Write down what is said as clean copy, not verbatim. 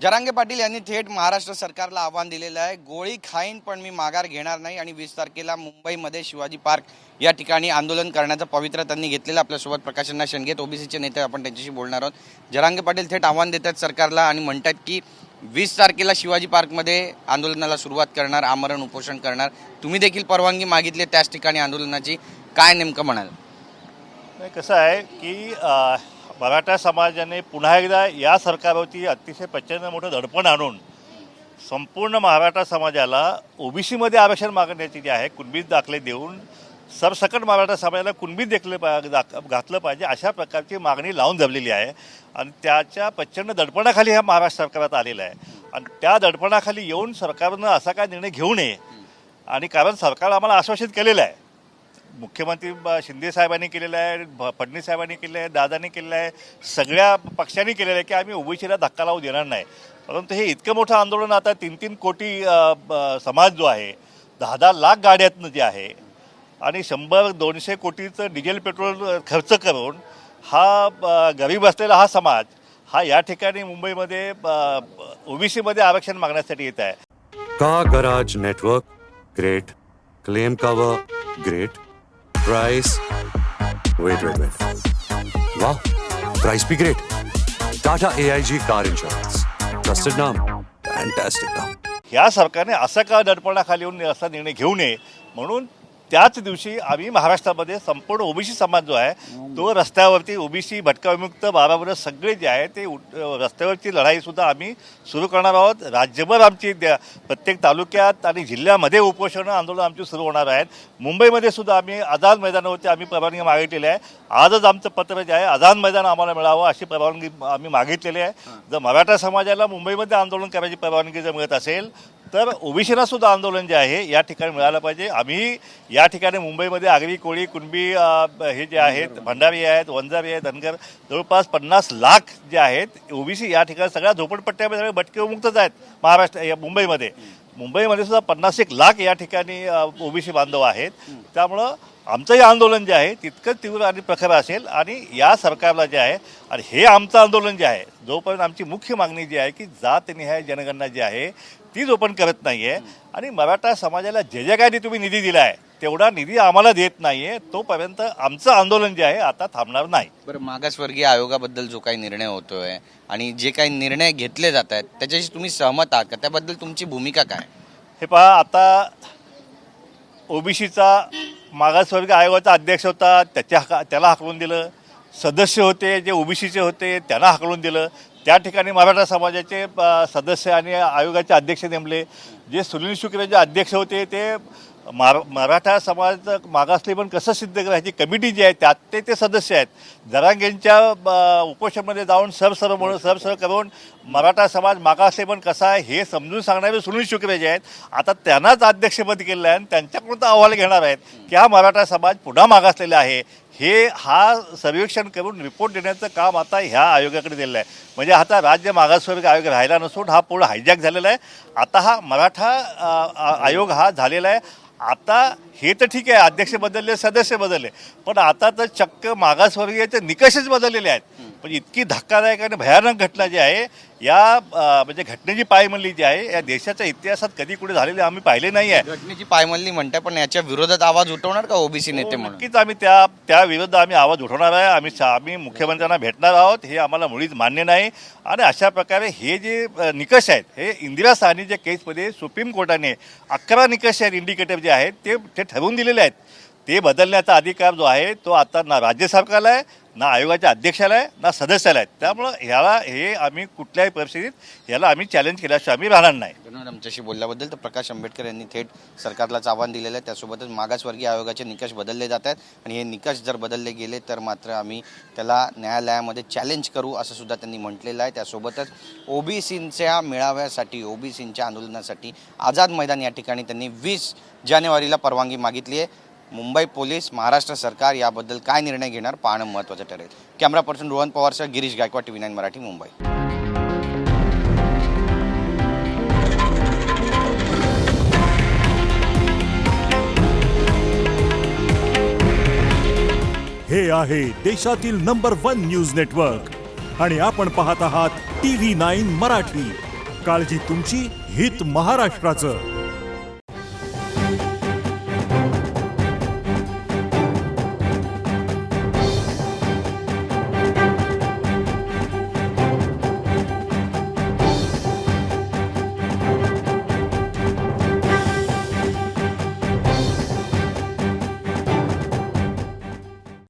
जरांगे पाटील यांनी थेट महाराष्ट्र सरकारला आव्हान दिलेलं आहे. गोळी खाईन पण मी माघार घेणार नाही आणि 20 तारखेला मुंबईमध्ये शिवाजी पार्क या ठिकाणी आंदोलन करण्याचं पवित्र त्यांनी घेतलेलं. आपल्यासोबत प्रकाशअण्णा शेंडगे ओबीसीचे नेते, आपण त्यांच्याशी बोलणार आहोत. जरांगे पाटील थेट आव्हान देतात सरकारला आणि म्हणतात की 20 तारखेला शिवाजी पार्कमध्ये आंदोलनाला सुरुवात करणार, आमरण उपोषण करणार. तुम्ही देखील परवानगी मागितली त्याच ठिकाणी आंदोलनाची, काय नेमकं म्हणाल? नाही, कसं आहे की मराठा समाजाने पुन्हा एकदा या सरकारवरती अतिशय प्रचंड मोठं दडपण आणून संपूर्ण मराठा समाजाला ओबीसीमध्ये आरक्षण मागण्याची जी आहे, कुणबीत दाखले देऊन सरसकट मराठा समाजाला कुणबीत घातलं पाहिजे अशा प्रकारची मागणी लावून धरलेली आहे. आणि त्याच्या प्रचंड दडपणाखाली हा महाराष्ट्र सरकारात आलेला आहे. आणि त्या दडपणाखाली येऊन सरकारनं असा काय निर्णय घेऊ नये. आणि कारण सरकार आम्हाला आश्वासित केलेलं आहे, मुख्यमंत्री शिंदे साहेबांनी केलेलं आहे, फडणवीस साहेबांनी केलेलं आहे, दादांनी केलेलं आहे, सगळ्या पक्षांनी केलेलं आहे की आम्ही ओबीसीला धक्का लावू देणार नाही. परंतु हे इतकं मोठं आंदोलन, आता 3-3 कोटी समाज जो आहे, 10-10 लाख गाड्यातनं जे आहे आणि 100-200 कोटीचं डिझेल पेट्रोल खर्च करून हा गरीब असलेला हा समाज हा या ठिकाणी मुंबईमध्ये ओबीसीमध्ये आरक्षण मागण्यासाठी येत आहे. का garage network great, claim cover great, price wait वाह, प्राइस भी great. Tata AIG car insurance, trusted नाम, फैंटास्टिक नाम. ह्या सरकारने असं का दडपणाखाली येऊन असा निर्णय घेऊ नये म्हणून त्याच दिवशी आम्ही महाराष्ट्रामध्ये संपूर्ण ओबीसी समाज जो आहे तो रस्त्यावरती, ओबीसी भटका विमुक्त बाराबर सगळे जे आहे ते रस्त्यावरची लढाईसुद्धा आम्ही सुरू करणार आहोत. राज्यभर आमची प्रत्येक तालुक्यात आणि जिल्ह्यामध्ये उपोषणं आंदोलन आमची सुरू होणार आहेत. मुंबईमध्ये सुद्धा आम्ही आझाद मैदानावरती आम्ही परवानगी मागितलेली आहे. आजच आमचं पत्र जे आहे, आझाद मैदान आम्हाला मिळावं अशी परवानगी आम्ही मागितलेली आहे. जर मराठा समाजाला मुंबईमध्ये आंदोलन करायची परवानगी जर मिळत असेल तर ओबीसीला सुद्धा आंदोलन जे आहे या ठिकाणी मिळालं पाहिजे. आम्ही या ठिकाणी मुंबईमध्ये आगरी, कोळी, कुणबी हे जे आहेत, भंडारी आहेत, वंजारी आहेत, धनगर, जवळपास 50 लाख जे आहेत ओबीसी या ठिकाणी सगळ्या झोपडपट्ट्यामध्ये सगळे भटके विमुक्तच आहेत. महाराष्ट्र मुंबईमध्ये सुद्धा 50-1 लाख या ठिकाणी ओबीसी बांधव आहेत. त्यामुळं आमचंही आंदोलन जे आहे तितकंच तीव्र आणि प्रखर असेल. आणि या सरकारला जे आहे, आणि हे आमचं आंदोलन जे आहे, जोपर्यंत आमची मुख्य मागणी जी आहे की जातनिहाय जनगणना जी आहे ती जोपर्यंत करत नाही आहे आणि मराठा समाजाला जे काय तुम्ही निधी दिला आहे तेवढा निधी आम्हाला देत नाही आहे, तोपर्यंत आमचं आंदोलन जे आहे आता थांबणार नाही. बरं, मागासवर्गीय आयोगाबद्दल जो काही निर्णय होतोय आणि जे काही निर्णय घेतले जात आहेत त्याच्याशी तुम्ही सहमत आहात का? त्याबद्दल तुमची भूमिका काय? हे पहा, आता ओबीसीचा मागासवर्गीय आयोगाचा अध्यक्ष होता, त्याला हाकलून दिलं. सदस्य होते जे ओबीसीचे होते त्यांना हाकलून दिलं. त्या ठिकाणी मराठा समाजाचे सदस्य आणि आयोगाचे अध्यक्ष नेमले. जे सुनील शुक्रे जे अध्यक्ष होते ते मराठा समाजाचं मागासले पण कसं सिद्ध करायची कमिटी जी आहे त्यात ते सदस्य आहेत. जरांगेंच्या उपोषणामध्ये जाऊन सरसर करून मराठा समाज मागासले पण कसा आहे हे समजून सांगणारे सुनील शुक्रे जे आहेत, आता त्यांनाच अध्यक्षपद केलं आहे आणि त्यांच्याकडून अहवाल घेणार आहेत की हा मराठा समाज पुन्हा मागासलेला आहे. हा सर्वेक्षण करून रिपोर्ट देण्याचं काम आता ह्या आयोगाकडे दिलेलं आहे. म्हणजे आता राज्य मागासवर्ग आयोग राहिला नसून हा पूर्ण हायजॅक झालेला आहे. आता हा मराठा आयोग हा झालेला आहे. आता हे तर ठीक आहे, अध्यक्ष बदलले, सदस्य बदलले, पण आता तर चक्क मागासवर्गीयाचे निकषच बदललेले आहेत. म्हणजे इतकी धक्कादायक आणि भयानक घटना जी आहे या म्हणजे घटनेची पायमल्ली जी आहे या देशाच्या इतिहासात कधी कुठे झालेली आम्ही पाहिले नाही आहे. घटनेची पायमल्ली म्हणताय, पण याच्या विरोधात आवाज उठवणार का ओबीसी नेते म्हणून? नक्कीच आम्ही त्या विरुद्ध आम्ही आवाज उठवणार आहे. आम्ही मुख्यमंत्र्यांना भेटणार आहोत. हे आम्हाला मुळीच मान्य नाही. आणि अशा प्रकारे हे जे निकष आहेत, हे इंदिरा साहनीच्या केसमध्ये सुप्रीम कोर्टाने 11 निकष आहेत इंडिकेटर जे आहेत ते ठरवून दिलेले आहेत. ते बदलण्याचा अधिकार जो आहे तो आता ना राज्य सरकारला आहे, ना आयोगाच्या अध्यक्षाला आहे, ना सदस्याला आहे. त्यामुळं हे आम्ही कुठल्याही परिस्थितीत ह्याला आम्ही चॅलेंज केल्याशिवाय आम्ही राहणार नाही. धन्यवाद आमच्याशी बोलल्याबद्दल. तर प्रकाश आंबेडकर यांनी थेट सरकारलाच आव्हान दिलेलं आहे. त्यासोबतच मागासवर्गीय आयोगाचे निकष बदलले जात आहेत आणि हे निकष जर बदलले गेले तर मात्र आम्ही त्याला न्यायालयामध्ये चॅलेंज करू असं सुद्धा त्यांनी म्हटलेलं आहे. त्यासोबतच ओबीसींच्या मेळाव्यासाठी, ओबीसींच्या आंदोलनासाठी आझाद मैदान या ठिकाणी त्यांनी 20 जानेवारीला परवानगी मागितली आहे. मुंबई पोलीस, महाराष्ट्र सरकार याबद्दल काय निर्णय घेणार पाहणं महत्त्वाचं ठरेल. कॅमेरा पर्सन रोहन पवारसह गिरीश गायकवाड, TV9 मराठी, मुंबई. हे आहे देशातील नंबर 1 न्यूज नेटवर्क आणि आपण पाहत आहात TV9 मराठी. काळजी तुमची, हित महाराष्ट्राचं.